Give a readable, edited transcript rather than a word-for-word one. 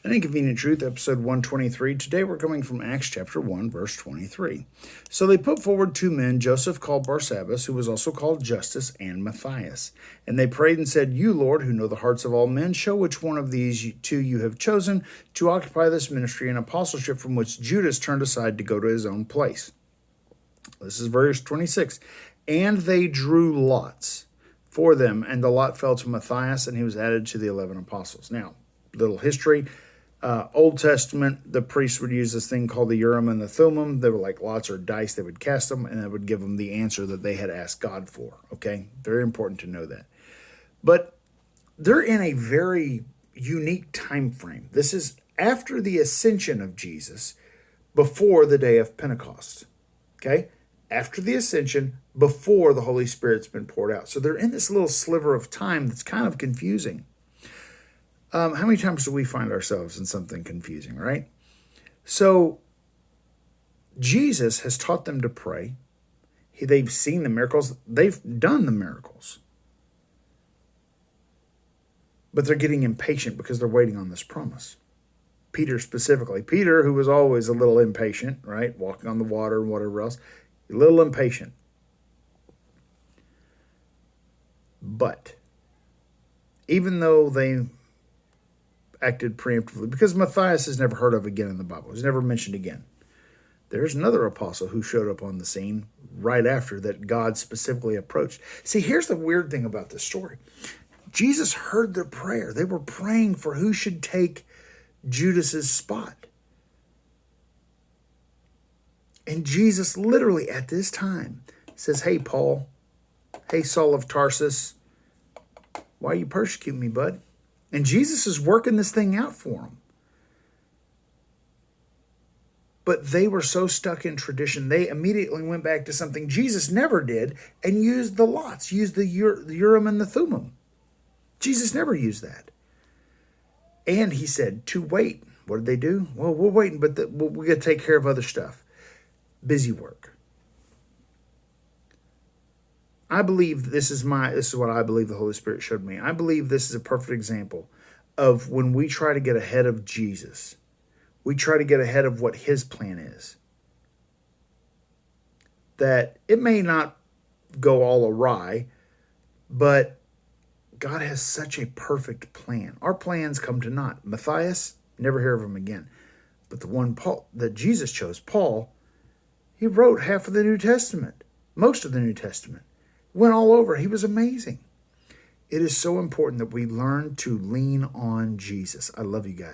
An Inconvenient Truth, episode 123. Today we're coming from Acts chapter 1, verse 23. So they put forward two men, Joseph called Barsabbas, who was also called Justus, and Matthias. And they prayed and said, You, Lord, who know the hearts of all men, show which one of these two you have chosen to occupy this ministry and apostleship from which Judas turned aside to go to his own place. This is verse 26. And they drew lots for them, and the lot fell to Matthias, and he was added to the 11 apostles. Now, little history. Old Testament, the priests would use this thing called the Urim and the Thummim. They were like lots or dice. They would cast them, and it would give them the answer that they had asked God for. Okay? Very important to know that. But they're in a very unique time frame. This is after the ascension of Jesus, before the day of Pentecost. Okay? After the ascension, before the Holy Spirit's been poured out. So they're in this little sliver of time that's kind of confusing. How many times do we find ourselves in something confusing, right? So Jesus has taught them to pray. They've seen the miracles. They've done the miracles. But they're getting impatient because they're waiting on this promise. Peter specifically. Peter, who was always a little impatient, right? Walking on the water and whatever else. A little impatient. But even though they acted preemptively, because Matthias is never heard of again in the Bible. He's never mentioned again. There's another apostle who showed up on the scene right after that God specifically approached. See, here's the weird thing about this story. Jesus heard their prayer. They were praying for who should take Judas's spot. And Jesus literally at this time says, Hey, Paul, hey, Saul of Tarsus, why are you persecuting me, bud? And Jesus is working this thing out for them. But they were so stuck in tradition, they immediately went back to something Jesus never did and used the lots, used the Urim and the Thummim. Jesus never used that. And he said to wait. What did they do? Well, we're waiting, but we got to take care of other stuff. Busy work. I believe this is what I believe the Holy Spirit showed me. I believe this is a perfect example of when we try to get ahead of Jesus. We try to get ahead of what his plan is. That it may not go all awry, but God has such a perfect plan. Our plans come to naught. Matthias, never hear of him again. But the one that Jesus chose, Paul, he wrote half of the New Testament, most of the New Testament. Went all over. He was amazing. It is so important that we learn to lean on Jesus. I love you guys.